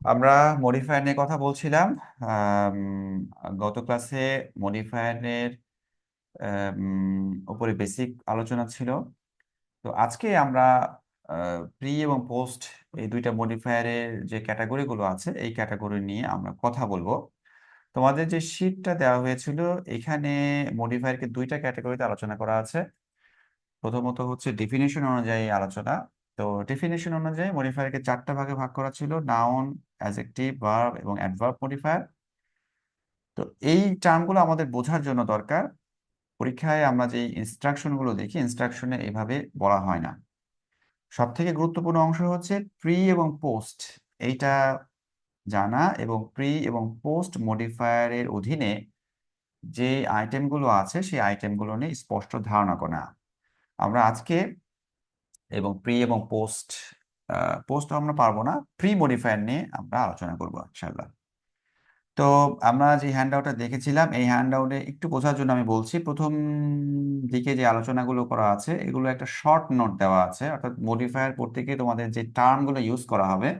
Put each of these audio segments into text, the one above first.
আমরা মডিফায়ার নিয়ে কথা বলছিলাম। আম, গত ক্লাসে মডিফায়ারের উপরে বেসিক আলোচনা ছিল। তো আজকে আমরা প্রি এবং পোস্ট এই দুইটা মডিফায়ারের যে ক্যাটাগরিগুলো আছে এই ক্যাটাগরি নিয়ে আমরা কথা বলবো। তোমাদের যে শীটটা দেওয়া হয়েছিল এখানে মডিফায়ারকে দুইটা ক্যাটাগরিতে আলোচনা করা আছে। প্রথমত হচ্ছে ডেফিনেশন অনুযায়ী আলোচনা। তো ডেফিনেশন অনুযায়ী মডিফায়ারকে চারটা ভাগে ভাগ করা ছিল: নাউন, অ্যাডজেক্টিভ, ভার্ব এবং অ্যাডভার্ব মডিফায়ার। তো এই টার্মগুলো আমাদের বোঝার জন্য দরকার। পরীক্ষায় আমরা যে ইনস্ট্রাকশন গুলো দেখি, ইনস্ট্রাকশনে এভাবে বলা হয় না। সব থেকে গুরুত্বপূর্ণ অংশ হচ্ছে প্রি এবং পোস্ট, এইটা জানা, এবং প্রি এবং পোস্ট মডিফায়ারের অধীনে যে আইটেমগুলো আছে সেই আইটেমগুলো নিয়ে স্পষ্ট ধারণা করা। আমরা আজকে এবং প্রি এবং পোস্ট, পোস্ট আমরা পারবো না, প্রি মডিফায়ার নিয়ে আমরা আলোচনা করবো ইনশাল্লাহ। তো আমরা যে হ্যান্ডআউটটা দেখেছিলাম এই হ্যান্ডআউটে একটু বোঝার জন্য আমি বলছি, প্রথম দিকে যে আলোচনাগুলো করা আছে এগুলো একটা শর্ট নোট দেওয়া আছে, অর্থাৎ মডিফায়ার পড়তে গিয়ে তোমাদের যে টার্মগুলো ইউজ করা হবে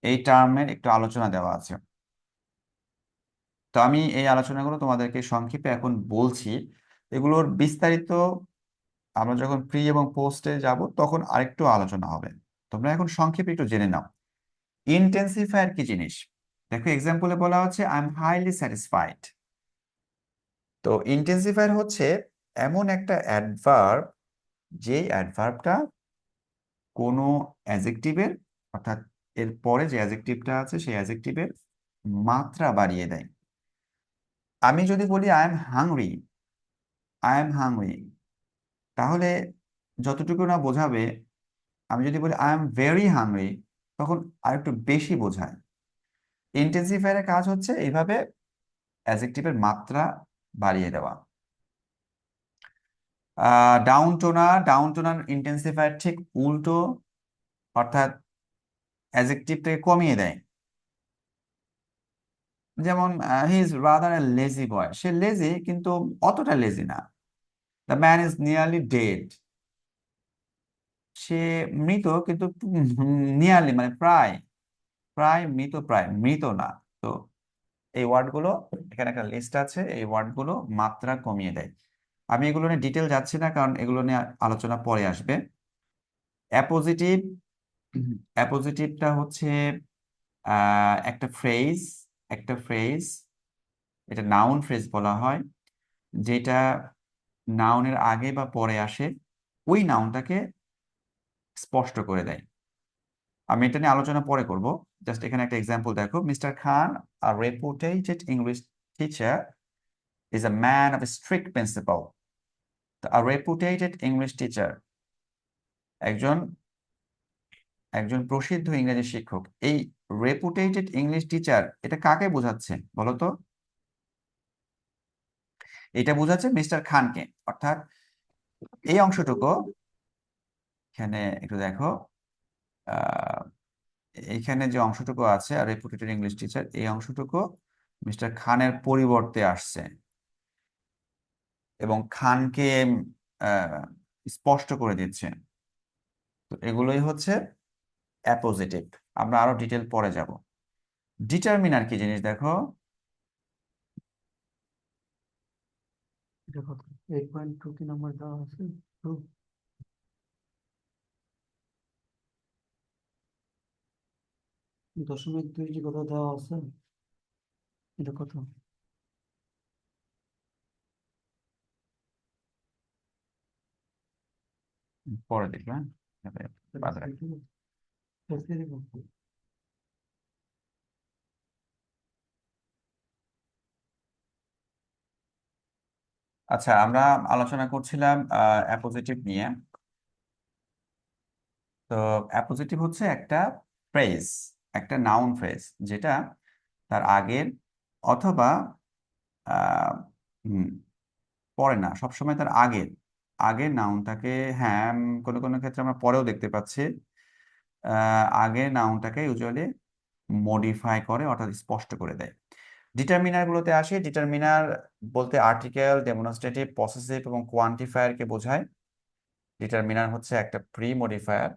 এই টার্মের একটু আলোচনা দেওয়া আছে। তো আমি এই আলোচনাগুলো তোমাদেরকে সংক্ষেপে এখন বলছি। এগুলোর বিস্তারিত আমরা যখন প্রি এবং পোস্টে যাব তখন আরেকটু আলোচনা হবে। তোমরা এখন সংক্ষেপে একটু জেনে নাও ইন্টেন্সিফায়ার কি জিনিস। দেখো এক্সাম্পলে বলা হচ্ছে আই এম হাইলি স্যাটিসফাইড। তো ইন্টেন্সিফায়ার হচ্ছে এমন একটা অ্যাডভার্ব যে অ্যাডভার্বটা কোনো অ্যাডজেক্টিভের, অর্থাৎ এর পরে যে অ্যাডজেক্টিভটা আছে সেই অ্যাডজেক্টিভের মাত্রা বাড়িয়ে দেয়। আমি যদি বলি I am hungry, I am hungry, তাহলে যতটুকু না বোঝাবে, আমি যদি বলি আই এম ভেরি হাংরি তখন আরেকটু বেশি বোঝায়। ইন্টেন্সিফায়ারের কাজ হচ্ছে এইভাবে অ্যাডজেক্টিভের মাত্রা বাড়িয়ে দেওয়া। ডাউন টোনা, ডাউন টোনার ইন্টেন্সিফায়ার ঠিক উল্টো, অর্থাৎ অ্যাডজেক্টিভটাকে কমিয়ে দেয়। যেমন he is rather a lazy boy, সে লেজি কিন্তু অতটা লেজি না। The man is nearly dead, সে মৃত কিন্তু নিয়ারলি মানে প্রায়, প্রায় মৃত, প্রায় মৃত না। তো এই ওয়ার্ডগুলো, এখানে একটা লিস্ট আছে, এই ওয়ার্ডগুলো মাত্রা কমিয়ে দেয়। আমি এগুলো নিয়ে ডিটেল যাচ্ছি না কারণ এগুলো নিয়ে আলোচনা পরে আসবে। অ্যাপোজিটিভ, অ্যাপোজিটিভটা হচ্ছে একটা ফ্রেজ, একটা ফ্রেজ, এটা নাউন ফ্রেজ বলা হয়, যেটা নাউনের আগে বা পরে আসে, ওই নাউনটাকে স্পষ্ট করে দেয়। আমি এটা নিয়ে আলোচনা পরে করব। জাস্ট এখানে একটা এক্সাম্পল দেখো, mister Khan, a reputed English teacher, is a man of strict principle. A reputed English teacher, একজন, একজন প্রসিদ্ধ ইংরেজি শিক্ষক। এই রেপুটেটেড ইংলিশ টিচার এটা কাকে বোঝাচ্ছে বলো তো? এটা বোঝাচ্ছে মিস্টার খানকে। অর্থাৎ এই অংশটুকু, এখানে একটু দেখো, আহ এইখানে যে অংশটুকু আছে আর রেপুটেটেড ইংলিশ টিচার, এই অংশটুকু মিস্টার খানের পরিবর্তে আসছে এবং খানকে আহ, স্পষ্ট করে দিচ্ছে। তো এগুলোই হচ্ছে অ্যাপোজিটিভ। আমরা আরো ডিটেল পরে যাব। ডিটারমিনার কি জিনিস দেখো। এটা কত? 8.2 কি নাম্বার দেওয়া আছে? টু। দশমিক দুই যে কথা দেওয়া আছে, এটা কত? পরে দেখবেন, বাদ রাখ। আচ্ছা, আমরা আলোচনা করছিলাম অ্যাপোজিটিভ নিয়ে। তো অ্যাপোজিটিভ হচ্ছে একটা ফ্রেজ, একটা নাউন ফ্রেজ, যেটা তার আগের অথবা আহ, হুম, পরে না, সবসময় তার আগের, আগের নাউনটাকে, হ্যাঁ, কোনো কোনো ক্ষেত্রে আমরা পরেও দেখতে পাচ্ছি, আগের নাউনটাকে ইউজুয়ালি মডিফাই করে, অর্থাৎ স্পষ্ট করে দেয়। ডিটারমিনার গুলোতে আসি। ডিটারমিনার বলতে আর্টিকেল, ডেমনস্ট্রেটিভ, পসেসিভ এবং কোয়ান্টিফায়ার কে বোঝায়। ডিটারমিনার হচ্ছে একটা প্রি মডিফায়ার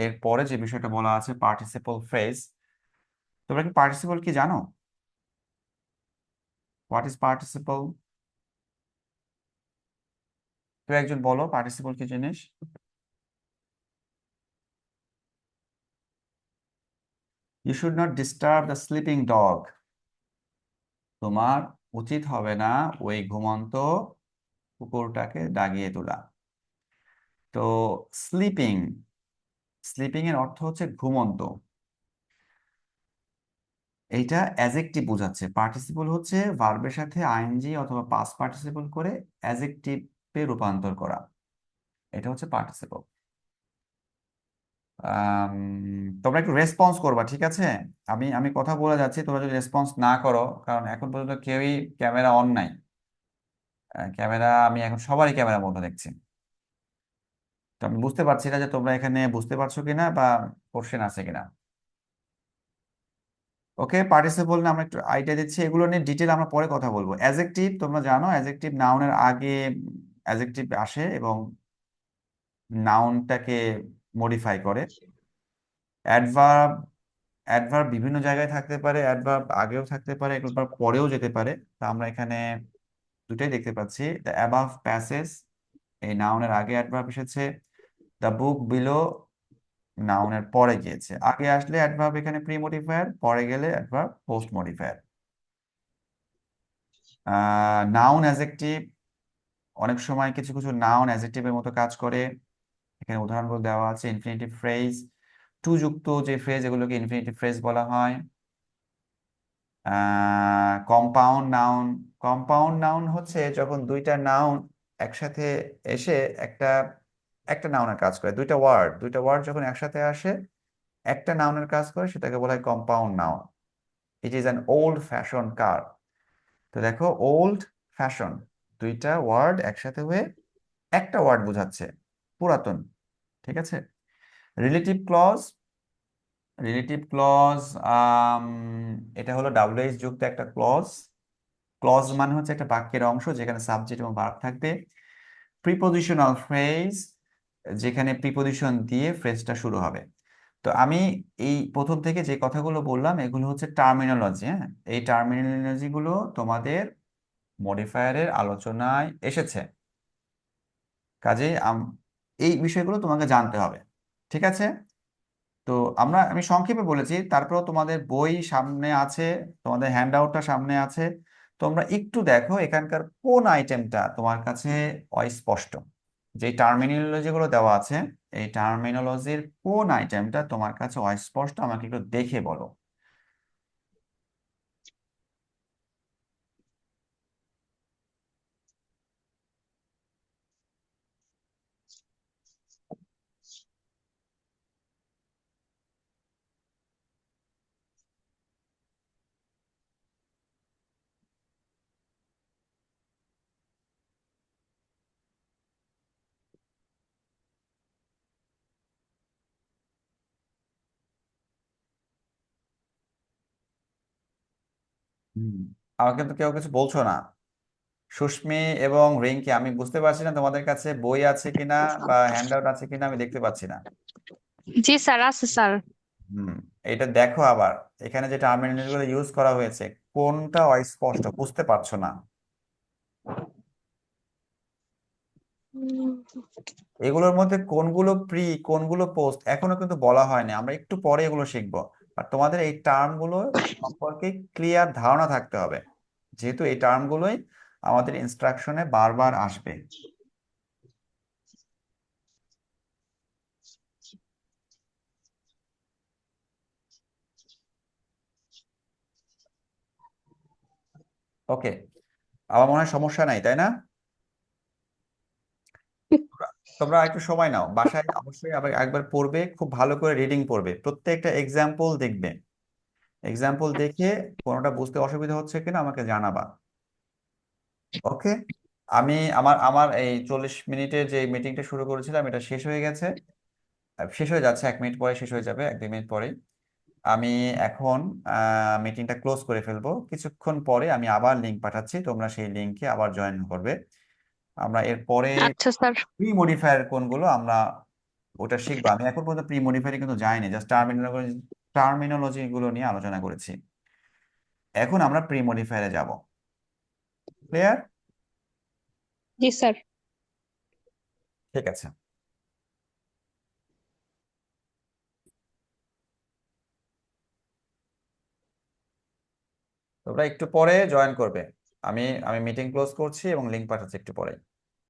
এরপরে যে বিষয়টা বলা আছে পার্টিসিপল ফ্রেজ, তোমরা কি পার্টিসিপল কি জানো? What is participle? কেউ একজন বলো পার্টিসিপল কি জিনিস। You should not disturb the sleeping dog. তোমার উচিত হবে না ওই ঘুমন্ত কুকুরটাকে জাগিয়ে তোলা। তো স্লিপিং, স্লিপিং এর অর্থ হচ্ছে ঘুমন্ত। এইটা অ্যাজেক্টিভ বোঝাচ্ছে। পার্টিসিপল হচ্ছে ভার্বের সাথে আইএনজি অথবা পাস্ট পার্টিসিপল করে অ্যাজেক্টিভে রূপান্তর করা। এটা হচ্ছে পার্টিসিপল। তোমরা একটু রেসপন্স করবা, ঠিক আছে? আমি আমি কথা বলে যাচ্ছি, তোমরা যদি রেসপন্স না করো, কারণ এখন পর্যন্ত কেউই ক্যামেরা অন নাই। ক্যামেরা আমি এখন সবারই ক্যামেরা বন্ধ দেখছি। তো আমি বুঝতে পারছি না যে তোমরা এখানে বুঝতে পারছো কিনা বা কোশ্চেন আছে কিনা। ওকে, পার্টিসিপল না আমরা একটু আইডিয়া দিচ্ছি, এগুলো নিয়ে ডিটেল আমরা পরে কথা বলবো। অ্যাজেক্টিভ তোমরা জানো, অ্যাজেক্টিভ নাউনের আগে অ্যাজেক্টিভ আসে এবং নাউনটাকে মডিফাই করে। অ্যাডভার্ব, অ্যাডভার্ব বিভিন্ন জায়গায় থাকতে পারে, অ্যাডভার্ব আগেও থাকতে পারে, অ্যাডভার্ব পরেও যেতে পারে। তা আমরা এখানে দুটাই দেখতে পাচ্ছি। দ্য অ্যাবাভ প্যাসেজ, এই নাউনের আগে অ্যাডভার্ব এসেছে। দ্য বুক বিলো নাউনের পরে গিয়েছে। আগে আসলে অ্যাডভার্ব এখানে প্রি মডিফায়ার, পরে গেলে adverb post modifier. Noun adjective, অনেক সময় কিছু কিছু নাউন অ্যাজেক্টিভের মতো কাজ করে। এখানে উদাহরণগুলো দেওয়া আছে। ইনফিনিটিভ ফ্রেজ, টু যুক্ত যে ফ্রেজ এগুলোকে ইনফিনিটিভ ফ্রেজ বলা হয়। কম্পাউন্ড নাউন, কম্পাউন্ড নাউন হচ্ছে যখন দুইটা নাউন একসাথে এসে একটা একটা নাউনের কাজ করে। দুইটা ওয়ার্ড যখন একসাথে আসে একটা নাউনের কাজ করে, সেটাকে বলা হয় compound noun. It is an old fashion car. তো দেখো, ওল্ড ফ্যাশন, দুইটা ওয়ার্ড একসাথে হয়ে একটা ওয়ার্ড বোঝাচ্ছে, পুরাতন। ঠিক আছে। রিলেটিভ ক্লজ, রিলেটিভ ক্লজ এটা হলো ডাব্লিউএইচ যুক্ত একটা ক্লজ। ক্লজ মানে হচ্ছে একটা বাক্যের অংশ যেখানে সাবজেক্ট এবং ভার্ব থাকবে। প্রিপোজিশনাল ফ্রেজ, যেখানে প্রিপোজিশন দিয়ে ফ্রেজটা শুরু হবে। তো আমি এই প্রথম থেকে যে কথাগুলো বললাম এগুলো হচ্ছে টার্মিনোলজি। হ্যাঁ, এই টার্মিনোলজি গুলো তোমাদের মডিফায়ারের আলোচনায় এসেছে। কাজেই এই বিষয়গুলো তোমাকে জানতে হবে। ঠিক আছে। তো আমি সংক্ষেপে বলেছি, তারপরেও তোমাদের বই সামনে আছে, তোমাদের হ্যান্ডআউটটা সামনে আছে। তোমরা একটু দেখো এখানকার কোন আইটেমটা তোমার কাছে অস্পষ্ট। যে টার্মিনোলজি গুলো দেওয়া আছে, এই টার্মিনোলজির কোন আইটেমটা তোমার কাছে অস্পষ্ট আমাকে একটু দেখে বলো। হুম, আমাকে তো কেউ কিছু বলছো না। সুস্মি এবং রিঙ্কি, আমি বুঝতে পারছি না তোমাদের কাছে বই আছে কিনা বা হ্যান্ডআউট আছে কিনা, আমি দেখতে পাচ্ছি না। জি স্যার, আছে স্যার। হুম, এটা দেখো আবার, এখানে যে টার্মিনোলজি গুলো ইউজ করা হয়েছে কোনটা অস্পষ্ট বুঝতে পারছো না। উম, এগুলোর মধ্যে কোনগুলো প্রি কোনগুলো পোস্ট এখনো কিন্তু বলা হয়নি, আমরা একটু পরে এগুলো শিখবো। আর তোমাদের এই টার্মগুলো সম্পর্কে ক্লিয়ার ধারণা থাকতে হবে, যেহেতু এই টার্মগুলোই আমাদের ইনস্ট্রাকশনে বারবার আসবে। ওকে, আমার মনে হয় সমস্যা নাই, তাই না? তোমরা তোমরা একটু সময় নাও, বাসায় অবশ্যই আবার একবার পড়বে, খুব ভালো করে রিডিং পড়বে, প্রত্যেকটা এক্সাম্পল দেখবে। এক্সাম্পল দেখে কোনোটা বুঝতে অসুবিধা হচ্ছে কিনা আমাকে জানাবা। ওকে। আমি আমার আমার এই 40 মিনিটের যে মিটিংটা শুরু করেছিলাম এটা শেষ হয়ে গেছে। শেষ হয়ে যাচ্ছে, 1 মিনিট পরে শেষ হয়ে যাবে, 1-2 মিনিট পরে। আমি এখন মিটিংটা ক্লোজ করে ফেলবো। কিছুক্ষণ পরে আমি আবার লিংক পাঠাচ্ছি, তোমরা সেই লিংকে আবার জয়েন করবে। আমরা এরপরে আচ্ছা স্যার। প্রি মডিফায়ার কোনগুলো আমরা ওটা শিখবা। আমি এখন পর্যন্ত প্রি মডিফায়ারে কিন্তু যাইনি, জাস্ট টার্মিনোলজি গুলো নিয়ে আলোচনা করেছি। এখন আমরা প্রি মডিফায়ারে যাব। ক্লিয়ার? জি স্যার। ঠিক আছে। তোমরা একটু পরে জয়েন করবে। আমি আমি মিটিং ক্লোজ করছি এবং লিংক পাঠাচ্ছি একটু পরে।